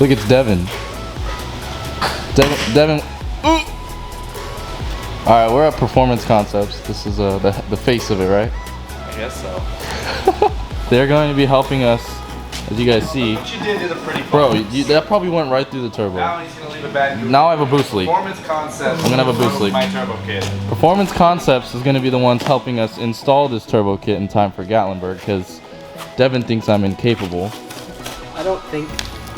Look, it's Devin. Devin. Ooh. All right, we're at Performance Concepts. This is the face of it, right? I guess so. They're going to be helping us, as you guys see. What you did is a pretty Bro, that probably went right through the turbo. Now he's gonna leave it back. Now I have a boost leak. Performance Concepts. I'm gonna have a boost leak. My turbo kit. Performance Concepts is gonna be the ones helping us install this turbo kit in time for Gatlinburg, because Devin thinks I'm incapable. I don't think.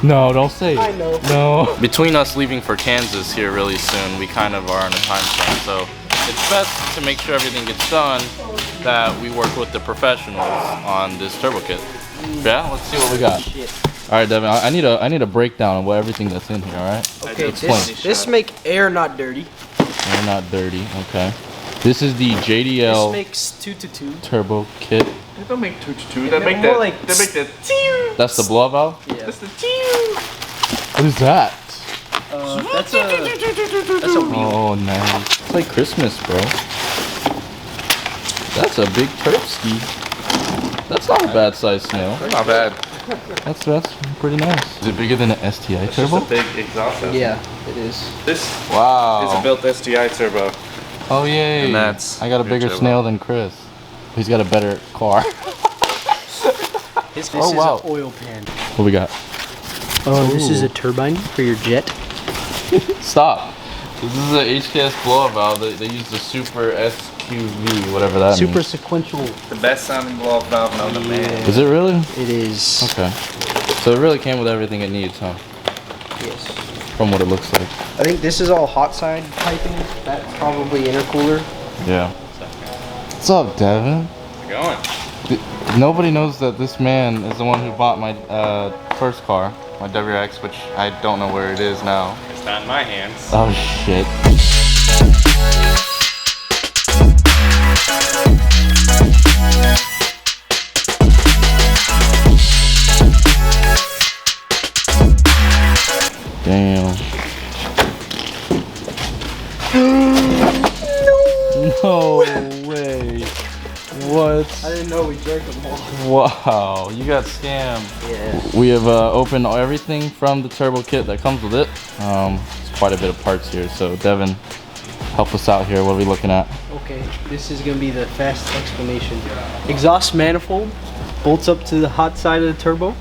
No, don't say it. I know. No. Between us leaving for Kansas here really soon, we kind of are on a time frame, so it's best to make sure everything gets done that we work with the professionals on this turbo kit. Yeah, let's see what we got. All right, Devin, I need a breakdown of what everything that's in here. All right. Okay. Explain. This make air not dirty. Air not dirty. Okay. This is the JDL. This makes 2-2 turbo kit. They don't make 2-2. They make more that. like They make that. Tear. That's the blow valve. Yeah. That's the tear. What is that? That's a wheel. Oh, nice. It's like Christmas, bro. That's a big Terpski. That's not a bad size snail. Not bad. That's pretty nice. Is it bigger than an STI It's turbo? just a big exhaust system. Yeah, it is. This Wow. is a built STI turbo. Oh yay! And that's I got a your bigger turbo. snail than Chris. He's got a better car. This Oh, is wow. an oil pan. What we got? Oh, this is a turbine for your jet. Stop. This is an HKS blow valve. They use the Super SQV, whatever that Super means. sequential. The best sounding blow off valve known to man. Is it really? It is. Okay. So it really came with everything it needs, huh? Yes. From what it looks like. I think this is all hot side piping. That's probably intercooler. Yeah. What's up, Devin? How's it going? Nobody knows that this man is the one who bought my first car, my GR86, which I don't know where it is now. It's not in my hands. Oh shit. Damn. No way. What? I didn't know we drank them all. Wow, you got scammed. Yeah. We have opened everything from the turbo kit that comes with it. It's quite a bit of parts here, so Devin, help us out here. What are we looking at? Okay, this is gonna be the fast explanation. Exhaust manifold bolts up to the hot side of the turbo.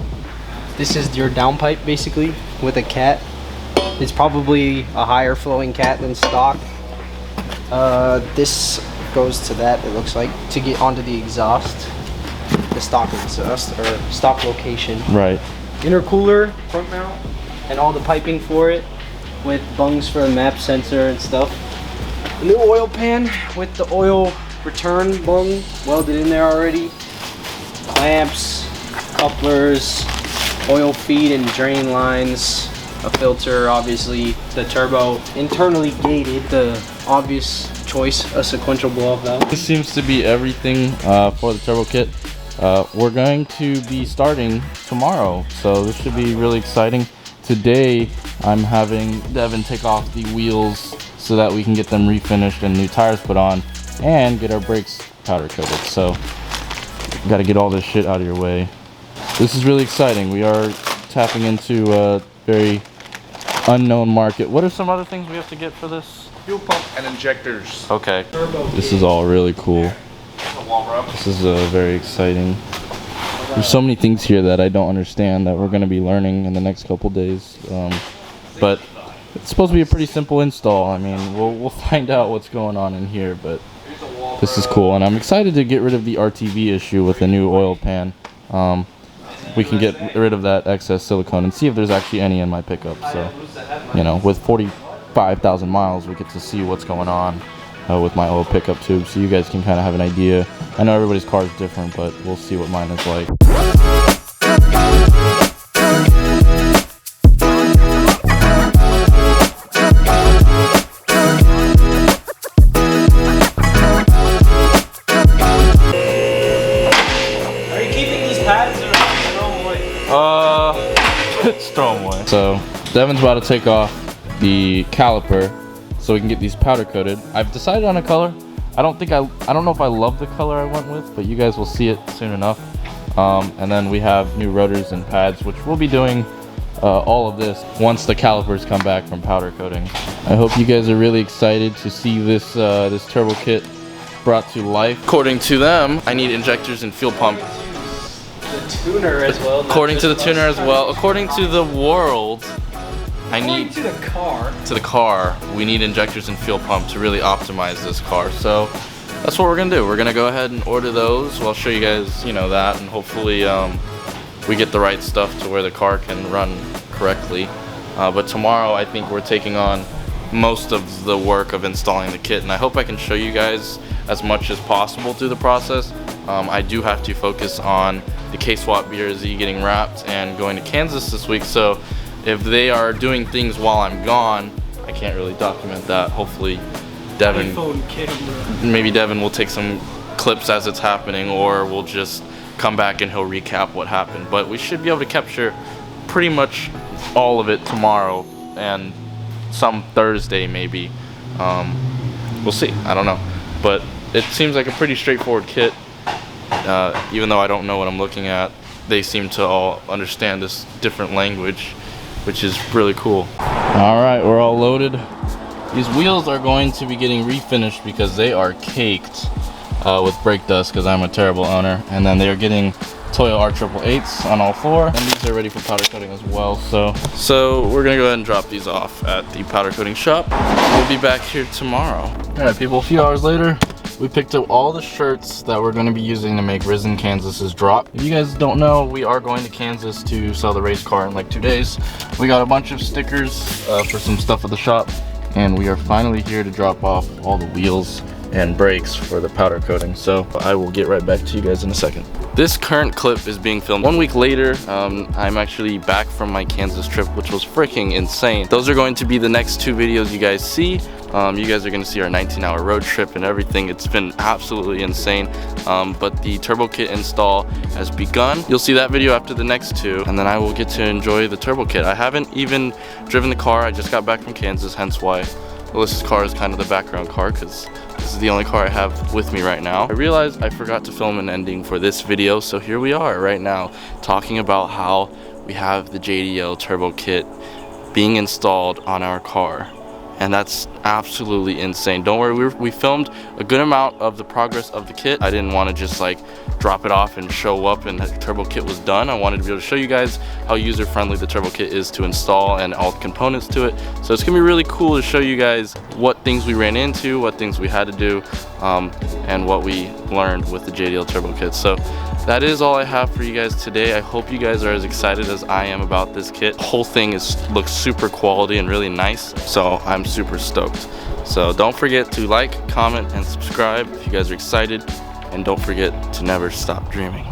This is your downpipe basically with a cat. It's probably a higher flowing cat than stock. This goes to that, it looks like, to get onto the exhaust. The stock exhaust or stock location. Right. Intercooler front mount and all the piping for it with bungs for a map sensor and stuff. A new oil pan with the oil return bung welded in there already. Clamps, couplers, oil feed and drain lines, a filter, obviously the turbo internally gated, the obvious choice, a sequential blow-off valve. This seems to be everything for the turbo kit. We're going to be starting tomorrow, so this should be really exciting. Today, I'm having Devin take off the wheels so that we can get them refinished and new tires put on and get our brakes powder coated. So, got to get all this shit out of your way. This is really exciting. We are tapping into a very unknown market. What are some other things we have to get for this? Fuel pump and injectors. Okay. This is all really cool. This is very exciting. There's so many things here that I don't understand that we're going to be learning in the next couple days. But it's supposed to be a pretty simple install. I mean, we'll find out what's going on in here, but this is cool. And I'm excited to get rid of the RTV issue with the new oil pan. We can get rid of that excess silicone and see if there's actually any in my pickup. So, you know, with 45,000 miles, we get to see what's going on with my old pickup tube, so you guys can kind of have an idea. I know everybody's car is different, but we'll see what mine is like. Are you keeping these pads or throw them away? Let's throw them away. So, Devin's about to take off the caliper so we can get these powder coated. I've decided on a color. I don't know if I love the color I went with, but you guys will see it soon enough. And then we have new rotors and pads, which we'll be doing all of this once the calipers come back from powder coating. I hope you guys are really excited to see this this turbo kit brought to life. According to them, I need injectors and fuel pump. The tuner as well. According to the tuner as well. According to the world, I need to the car. To the car, we need injectors and fuel pump to really optimize this car. So that's what we're gonna do. We're gonna go ahead and order those. I'll show you guys, you know, that, and hopefully we get the right stuff to where the car can run correctly. But tomorrow, I think we're taking on most of the work of installing the kit, and I hope I can show you guys as much as possible through the process. I do have to focus on the K-Swap BRZ getting wrapped and going to Kansas this week, so if they are doing things while I'm gone, I can't really document that. Hopefully Devin, maybe Devin will take some clips as it's happening, or we'll just come back and he'll recap what happened. But we should be able to capture pretty much all of it tomorrow and some Thursday maybe. We'll see, I don't know. But it seems like a pretty straightforward kit. Even though I don't know what I'm looking at, they seem to all understand this different language, which is really cool. Alright, we're all loaded. These wheels are going to be getting refinished because they are caked with brake dust because I'm a terrible owner. And then they are getting Toyo R888s on all four, and these are ready for powder coating as well. So we're gonna go ahead and drop these off at the powder coating shop. We'll be back here tomorrow. Alright people, a few hours later, we picked up all the shirts that we're going to be using to make Risen Kansas's drop. If you guys don't know, we are going to Kansas to sell the race car in like 2 days. We got a bunch of stickers for some stuff at the shop, and we are finally here to drop off all the wheels and brakes for the powder coating. So I will get right back to you guys in a second. This current clip is being filmed 1 week later. I'm actually back from my Kansas trip, which was freaking insane. Those are going to be the next 2 videos you guys see. You guys are going to see our 19-hour road trip and everything. It's been absolutely insane. But the turbo kit install has begun. You'll see that video after the next 2, and then I will get to enjoy the turbo kit. I haven't even driven the car. I just got back from Kansas, hence why Alyssa's car is kind of the background car, because this is the only car I have with me right now. I realized I forgot to film an ending for this video, so here we are right now talking about how we have the JDL turbo kit being installed on our car. And that's absolutely insane. Don't worry, we filmed a good amount of the progress of the kit. I didn't want to just like drop it off and show up and the turbo kit was done. I wanted to be able to show you guys how user-friendly the turbo kit is to install and all the components to it. So it's gonna be really cool to show you guys what things we ran into, what things we had to do, and what we learned with the JDL turbo kit. So that is all I have for you guys today. I hope you guys are as excited as I am about this kit. The whole thing looks super quality and really nice, so I'm super stoked. So don't forget to like, comment, and subscribe if you guys are excited, and don't forget to never stop dreaming.